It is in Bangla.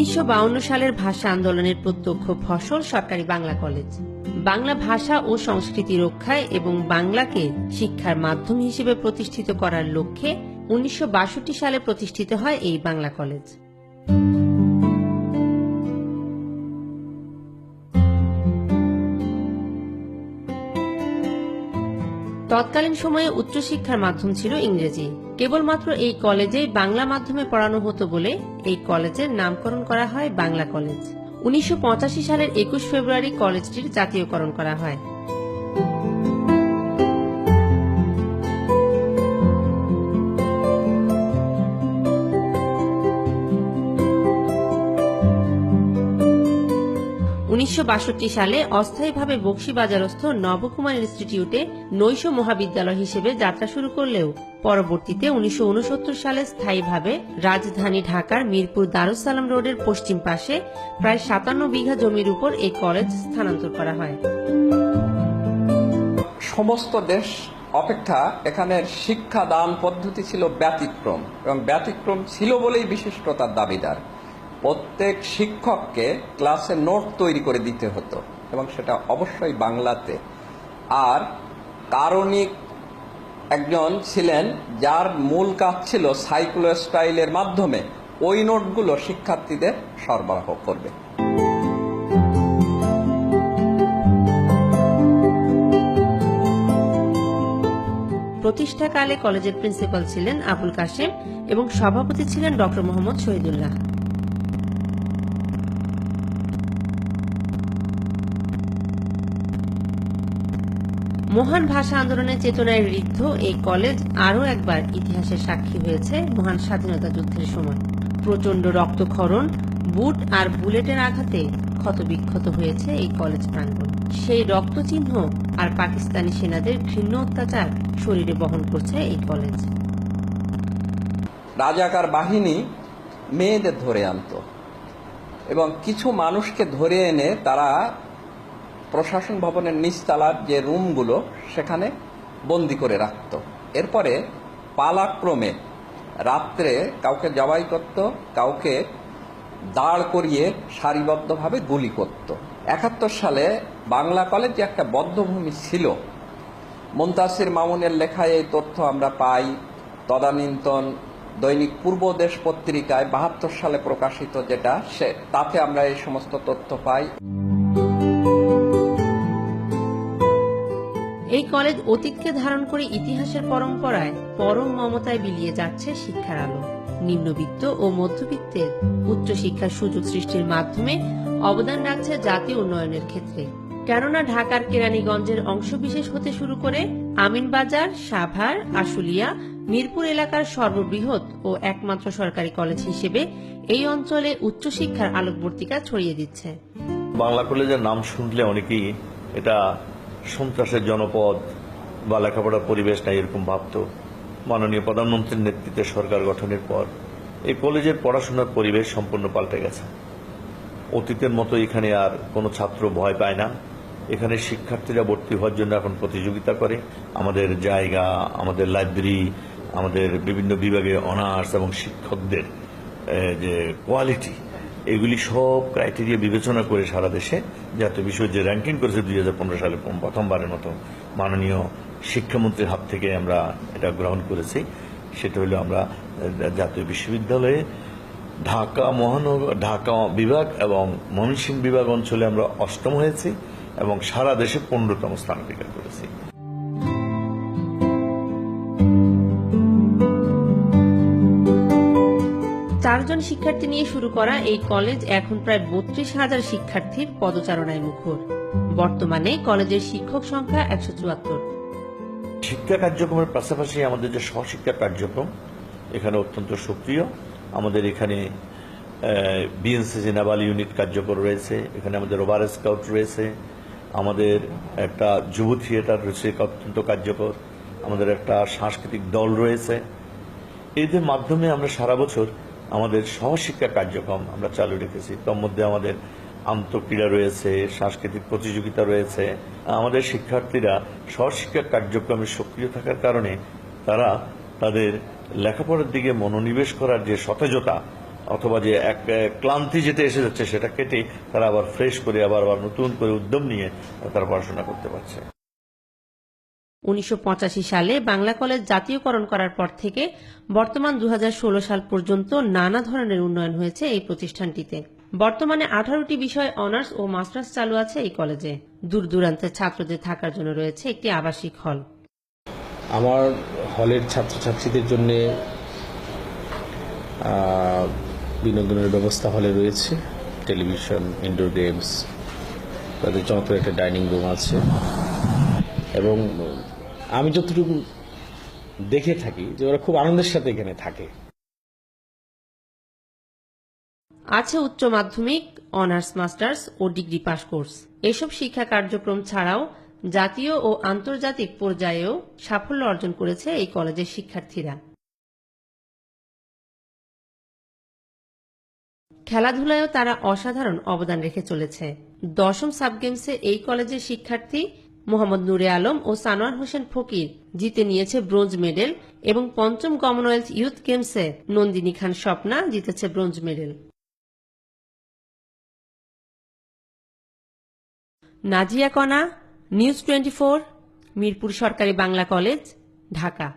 1952 সালের ভাষা আন্দোলনের প্রত্যক্ষ ফসল সরকারি বাংলা কলেজ। বাংলা ভাষা ও সংস্কৃতি রক্ষায় এবং বাংলাকে শিক্ষার মাধ্যম হিসেবে প্রতিষ্ঠিত করার লক্ষ্যে 1962 সালে প্রতিষ্ঠিত হয় এই বাংলা কলেজ। তৎকালীন সময়ে উচ্চশিক্ষার মাধ্যম ছিল ইংরেজি। কেবলমাত্র এই কলেজেই বাংলা মাধ্যমে পড়ানো হতো বলে এই কলেজের নামকরণ করা হয় বাংলা কলেজ। 1985 সালের 21 ফেব্রুয়ারি কলেজটির জাতীয়করণ করা হয়। সালে অস্থায়ীভাবে বকশীবাজারস্থ নবকুমার ইনস্টিটিউটে নৈশ মহাবিদ্যালয় হিসেবে যাত্রা শুরু করলেও পরবর্তীতে 1969 সালে স্থায়ীভাবে রাজধানী ঢাকার মিরপুর দারুস সালাম রোডের পশ্চিম পাশে প্রায় 57 বিঘা জমির উপর এই কলেজ স্থানান্তর করা হয়। সমস্ত দেশ অপেক্ষা এখানের শিক্ষাদান পদ্ধতি ছিল ব্যতিক্রম, এবং ব্যতিক্রম ছিল বলেই বিশিষ্টতার দাবিদার। প্রত্যেক শিক্ষককে ক্লাসে নোট তৈরি করে দিতে হতো, এবং সেটা অবশ্যই বাংলাতে। আর কারণিক একজন ছিলেন যার মূল কাজ ছিল সাইক্লোস্টাইলের মাধ্যমে ওই নোটগুলো শিক্ষার্থীদের সরবরাহ করবে। প্রতিষ্ঠাকালে কলেজের প্রিন্সিপাল ছিলেন আবুল কাশেম এবং সভাপতি ছিলেন ডক্টর মোহাম্মদ শহীদুল্লাহ। মহান ভাষা আন্দোলনের চেতনায় ঋদ্ধ এই কলেজ আরও একবার ইতিহাসের সাক্ষী হয়েছে মহান স্বাধীনতা যুদ্ধের সময়। প্রচণ্ড রক্তক্ষরণ, বুট আর বুলেটের আঘাতে ক্ষতবিক্ষত হয়েছে এই কলেজ প্রাঙ্গণ। সেই রক্তচিহ্ন আর পাকিস্তানি সেনাদের ঘৃণ্য অত্যাচার শরীরে বহন করছে এই কলেজ। রাজাকার বাহিনী মেয়েদের ধরে আনত এবং কিছু মানুষকে ধরে এনে তারা প্রশাসন ভবনের নিচতলার যে রুমগুলো সেখানে বন্দি করে রাখত। এরপরে পালাক্রমে রাত্রে কাউকে জবাই করত, কাউকে দাঁড় করিয়ে সারিবদ্ধভাবে গুলি করত। 71 সালে বাংলা কলেজ যে একটা বদ্ধভূমি ছিল, মুনতাসির মামুনের লেখায় এই তথ্য আমরা পাই। তদানীন্তন দৈনিক পূর্বদেশ পত্রিকায় 72 সালে প্রকাশিত যেটা, তাতে আমরা এই সমস্ত তথ্য পাই। এই কলেজ অতীতকে ধারণ করে ইতিহাসের পরম্পরায় পরম মমতায় বিলিয়ে যাচ্ছে শিক্ষার আলো। নিম্নবিত্ত ও মধ্যবিত্তের উচ্চশিক্ষার সুযোগ সৃষ্টির মাধ্যমে অবদান রাখছে জাতীয় উন্নয়নের ক্ষেত্রে। কেননা ঢাকার কেরানীগঞ্জের অংশবিশেষ হতে শুরু করে আমিনবাজার, সাভার, আশুলিয়া, মিরপুর এলাকার সর্ববৃহৎ ও একমাত্র সরকারি কলেজ হিসেবে এই অঞ্চলে উচ্চশিক্ষার আলোকবর্তিকা ছড়িয়ে দিচ্ছে। বাংলা কলেজের নাম শুনলে অনেকেই এটা সন্ত্রাসের জনপদ বা লেখাপড়ার পরিবেশ নাই এরকম ভাবত। মাননীয় প্রধানমন্ত্রীর নেতৃত্বে সরকার গঠনের পর এই কলেজের পড়াশোনার পরিবেশ সম্পূর্ণ পাল্টে গেছে। অতীতের মতো এখানে আর কোনো ছাত্র ভয় পায় না। এখানে শিক্ষার্থীরা ভর্তি হওয়ার জন্য এখন প্রতিযোগিতা করে। আমাদের জায়গা, আমাদের লাইব্রেরি, আমাদের বিভিন্ন বিভাগে অনার্স এবং শিক্ষকদের যে কোয়ালিটি, এগুলি সব ক্রাইটেরিয়া বিবেচনা করে সারা দেশে জাতীয় বিষয় যে র্যাঙ্কিং করেছে 2015 সালে প্রথমবারের মতো মাননীয় শিক্ষামন্ত্রীর হাত থেকে আমরা এটা গ্রহণ করেছি। সেটা হলো আমরা জাতীয় বিশ্ববিদ্যালয়ে ঢাকা বিভাগ এবং ময়মনসিংহ বিভাগ অঞ্চলে আমরা 8ম হয়েছি এবং সারা দেশে 15তম স্থান অধিকার করেছি। চারজন শিক্ষার্থী নিয়ে শুরু করা এই কলেজ এখন প্রায় 32,000 শিক্ষার্থীর পদচারণায় মুখর। বর্তমানে কলেজের শিক্ষক সংখ্যা 174। শিক্ষা কার্যক্রমের পাশাপাশি আমাদের যে সহশিক্ষা কার্যক্রম এখানে অত্যন্ত সক্রিয়। আমাদের এখানে বিএনসিসি নেভাল ইউনিট কার্যকর রয়েছে, এখানে আমাদের ওভার স্কাউট রয়েছে, আমাদের একটা যুব থিয়েটার রয়েছে অত্যন্ত কার্যকর, আমাদের একটা সাংস্কৃতিক দল রয়েছে। এদের মাধ্যমে আমরা সারা বছর আমাদের সহশিক্ষা কার্যক্রম আমরা চালু রেখেছি। তার মধ্যে আমাদের আন্তঃক্রীড়া রয়েছে, সাংস্কৃতিক প্রতিযোগিতা রয়েছে। আমাদের শিক্ষার্থীরা সহশিক্ষা কার্যক্রমে সক্রিয় থাকার কারণে তারা তাদের লেখাপড়ার দিকে মনোনিবেশ করার যে সতেজতা অথবা যে এক ক্লান্তি যেটা এসে যাচ্ছে সেটা কেটে তারা আবার ফ্রেশ করে আবার নতুন করে উদ্যম নিয়ে তারা পড়াশোনা করতে পারছে। 1985 সালে বাংলা কলেজ জাতীয়করণ করার পর থেকে বর্তমান 2016 সাল পর্যন্ত নানা ধরনের উন্নয়ন হয়েছে এই প্রতিষ্ঠানটিতে। বর্তমানে 18টি বিষয়ে অনার্স ও মাস্টার্স চালু আছে এই কলেজে। দূর দূরান্তের ছাত্রদের থাকার জন্য রয়েছে একটি আবাসিক হল। আমার হলের ছাত্রছাত্রীদের জন্য বিনোদনের ব্যবস্থা হলে রয়েছে, টেলিভিশন, ইনডোর গেমস, তাদের চমৎকার একটা ডাইনিং রুম আছে এবং আমি যতটুকু দেখে থাকি যে ওরা খুব আনন্দের সাথে এখানে থাকে। আছে উচ্চ মাধ্যমিক, অনার্স, মাস্টার্স ও ডিগ্রি পাস কোর্স। এসব শিক্ষা কার্যক্রম ছাড়াও জাতীয় ও আন্তর্জাতিক পর্যায়েও সাফল্য অর্জন করেছে এই কলেজের শিক্ষার্থীরা। খেলাধুলায়ও তারা অসাধারণ অবদান রেখে চলেছে। 10ম সাব গেমসে এই কলেজের শিক্ষার্থী মোহাম্মদ নূরে আলম ও সানোয়ার হোসেন ফকির জিতে নিয়েছে ব্রোঞ্জ মেডেল এবং 5ম কমনওয়েলথ ইউথ গেমসে নন্দিনী খান স্বপ্না জিতেছে ব্রোঞ্জ মেডেল। নাজিয়া কণা, নিউজ 24, মিরপুর সরকারি বাংলা কলেজ, ঢাকা।